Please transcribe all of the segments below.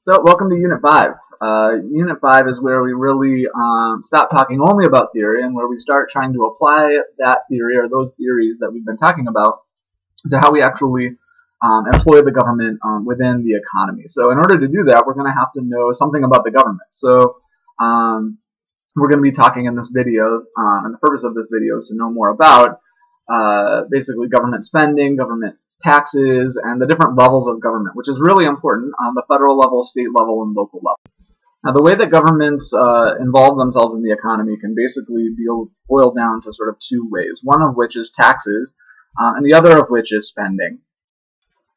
So welcome to Unit 5. Unit 5 is where we really stop talking only about theory and where we start trying to apply that theory or those theories that we've been talking about to how we actually employ the government within the economy. So in order to do that, we're going to have to know something about the government. So we're going to be talking in this video, and the purpose of this video is to know more about basically government spending, government taxes, and the different levels of government, which is really important on the federal level, state level, and local level. Now, the way that governments involve themselves in the economy can basically be boiled down to sort of two ways, one of which is taxes, and the other of which is spending.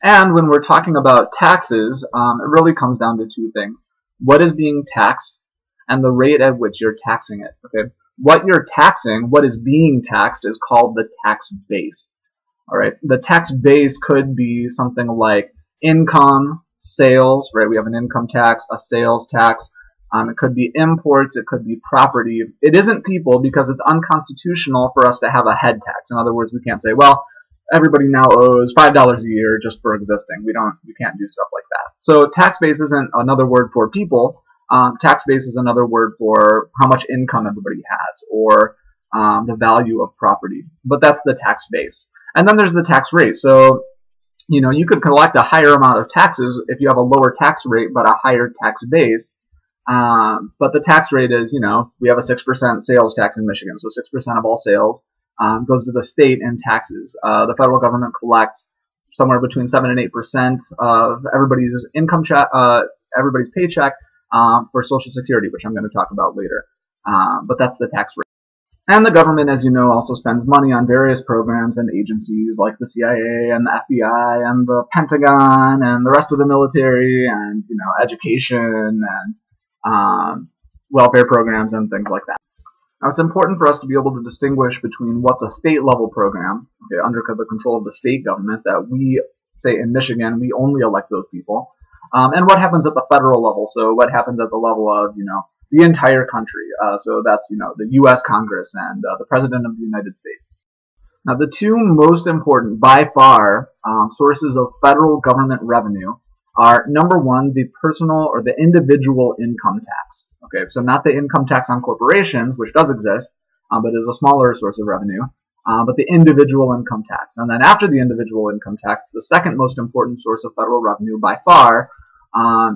And when we're talking about taxes, it really comes down to two things. What is being taxed, and the rate at which you're taxing it. Okay, what you're taxing, what is being taxed, is called the tax base. All right, the tax base could be something like income, sales, right? We have an income tax, a sales tax. It could be imports, it could be property. It isn't people because it's unconstitutional for us to have a head tax. In other words, we can't say, well, everybody now owes $5 a year just for existing. We can't do stuff like that. So tax base isn't another word for people. Tax base is another word for how much income everybody has, or the value of property. But that's the tax base. And then there's the tax rate. So, you could collect a higher amount of taxes if you have a lower tax rate but a higher tax base. But the tax rate is, we have a 6% sales tax in Michigan. So 6% of all sales goes to the state in taxes. The federal government collects somewhere between 7 and 8% of everybody's income, everybody's paycheck for Social Security, which I'm going to talk about later. But that's the tax rate. And the government, as you know, also spends money on various programs and agencies like the CIA and the FBI and the Pentagon and the rest of the military and, education and welfare programs and things like that. Now, it's important for us to be able to distinguish between what's a state-level program, okay, under the control of the state government that we, say in Michigan, we only elect those people, and what happens at the federal level. So what happens at the level of, the entire country. So that's, the U.S. Congress and the President of the United States. Now, the two most important, by far, sources of federal government revenue are, number one, the personal or the individual income tax. Okay, so not the income tax on corporations, which does exist, but is a smaller source of revenue, but the individual income tax. And then after the individual income tax, the second most important source of federal revenue by far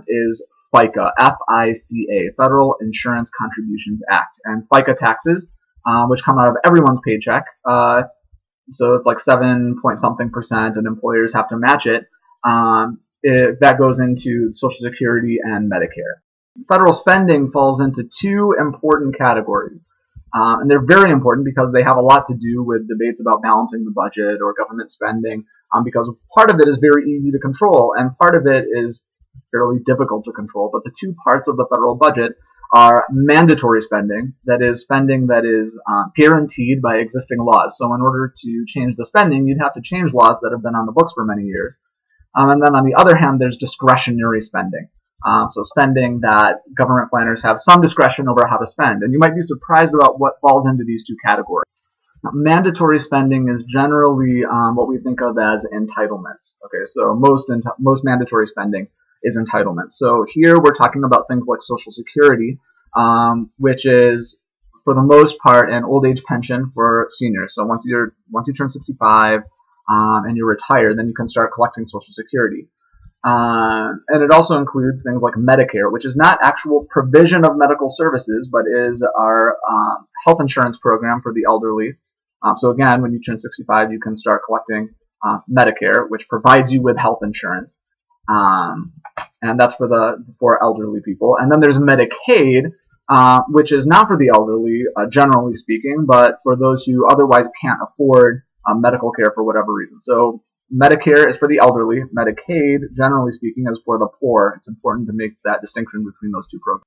is FICA, F-I-C-A, Federal Insurance Contributions Act. And FICA taxes, which come out of everyone's paycheck, so it's like 7-point-something%, and employers have to match it, that goes into Social Security and Medicare. Federal spending falls into two important categories. And they're very important because they have a lot to do with debates about balancing the budget or government spending, because part of it is very easy to control, and part of it is fairly difficult to control. But the two parts of the federal budget are mandatory spending, that is spending that is guaranteed by existing laws. So in order to change the spending, you'd have to change laws that have been on the books for many years. And then on the other hand, there's discretionary spending. So spending that government planners have some discretion over how to spend. And you might be surprised about what falls into these two categories. Now, mandatory spending is generally what we think of as entitlements. Okay, so most mandatory spending is entitlements. So here we're talking about things like Social Security, which is for the most part an old age pension for seniors. So once you turn 65 and you're retired, then you can start collecting Social Security. And it also includes things like Medicare, which is not actual provision of medical services, but is our health insurance program for the elderly. So again, when you turn 65, you can start collecting Medicare, which provides you with health insurance. And that's for elderly people. And then there's Medicaid, which is not for the elderly, generally speaking, but for those who otherwise can't afford medical care for whatever reason. So Medicare is for the elderly. Medicaid, generally speaking, is for the poor. It's important to make that distinction between those two programs.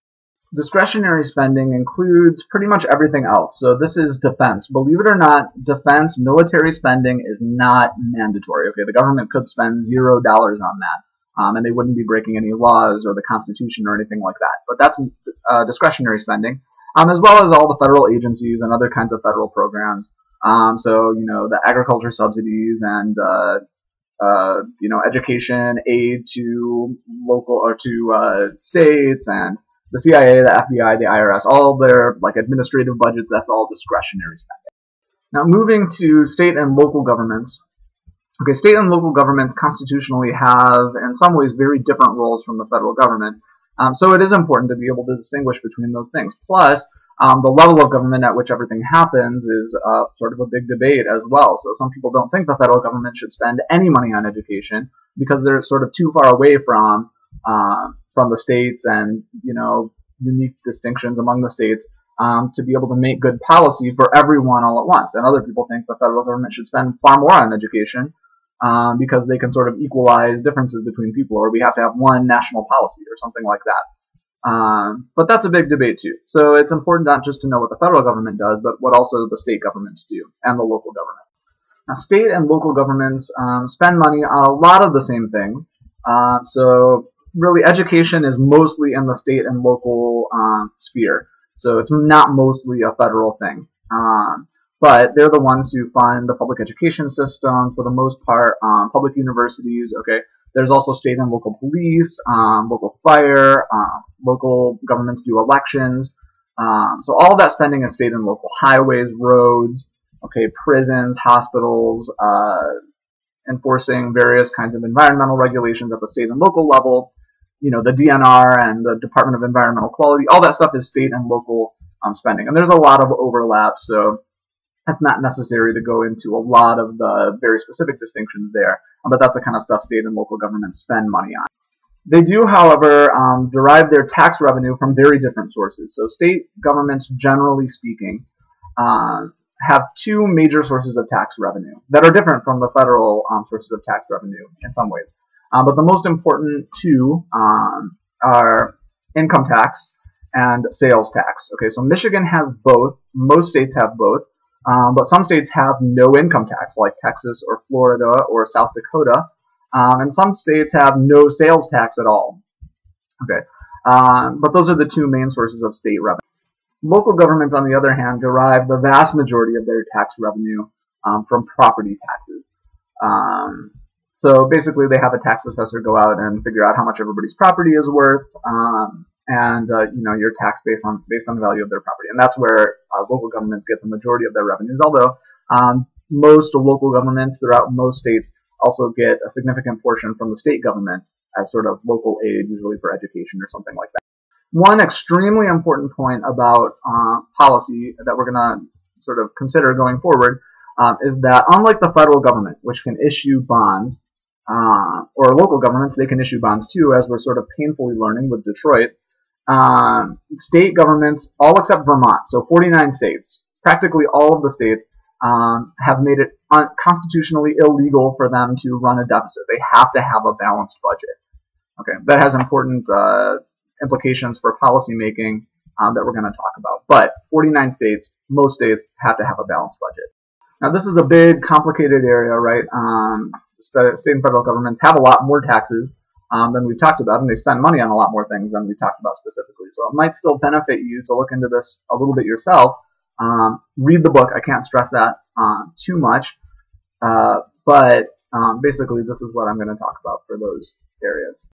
Discretionary spending includes pretty much everything else. So this is defense. Believe it or not, defense, military spending is not mandatory. Okay, the government could spend $0 on that. And they wouldn't be breaking any laws or the Constitution or anything like that. But that's discretionary spending, as well as all the federal agencies and other kinds of federal programs. So, the agriculture subsidies and education aid to local or to states, and the CIA, the FBI, the IRS, all their like administrative budgets. That's all discretionary spending. Now, moving to state and local governments. Okay, state and local governments constitutionally have, in some ways, very different roles from the federal government. So it is important to be able to distinguish between those things. Plus, the level of government at which everything happens is sort of a big debate as well. So some people don't think the federal government should spend any money on education because they're sort of too far away from the states and unique distinctions among the states to be able to make good policy for everyone all at once. And other people think the federal government should spend far more on education because they can sort of equalize differences between people, or we have to have one national policy or something like that. But that's a big debate too. So it's important not just to know what the federal government does, but what also the state governments do and the local government. Now, state and local governments spend money on a lot of the same things. So really, education is mostly in the state and local sphere. So it's not mostly a federal thing. But they're the ones who fund the public education system for the most part, public universities. Okay, there's also state and local police, local fire, local governments do elections. So all of that spending is state and local. Highways, roads, okay, prisons, hospitals, enforcing various kinds of environmental regulations at the state and local level. The DNR and the Department of Environmental Quality, all that stuff is state and local spending. And there's a lot of overlap, so it's not necessary to go into a lot of the very specific distinctions there, but that's the kind of stuff state and local governments spend money on. They do, however, derive their tax revenue from very different sources. So state governments, generally speaking, have two major sources of tax revenue that are different from the federal sources of tax revenue in some ways. But the most important two are income tax and sales tax. Okay, so Michigan has both. Most states have both. But some states have no income tax, like Texas or Florida or South Dakota. And some states have no sales tax at all. Okay, but those are the two main sources of state revenue. Local governments, on the other hand, derive the vast majority of their tax revenue from property taxes. So basically, they have a tax assessor go out and figure out how much everybody's property is worth, and your tax based on the value of their property, and that's where local governments get the majority of their revenues. Although most local governments throughout most states also get a significant portion from the state government as sort of local aid, usually for education or something like that. One extremely important point about policy that we're going to sort of consider going forward is that unlike the federal government, which can issue bonds, or local governments, they can issue bonds too, as we're sort of painfully learning with Detroit. State governments, all except Vermont, so 49 states, practically all of the states, have made it constitutionally illegal for them to run a deficit. They have to have a balanced budget. Okay, that has important implications for policy making that we're going to talk about. But 49 states, most states, have to have a balanced budget. Now, this is a big, complicated area, right? State and federal governments have a lot more taxes than we've talked about, and they spend money on a lot more things than we've talked about specifically. So it might still benefit you to look into this a little bit yourself. Read the book. I can't stress that too much. But basically, this is what I'm going to talk about for those areas.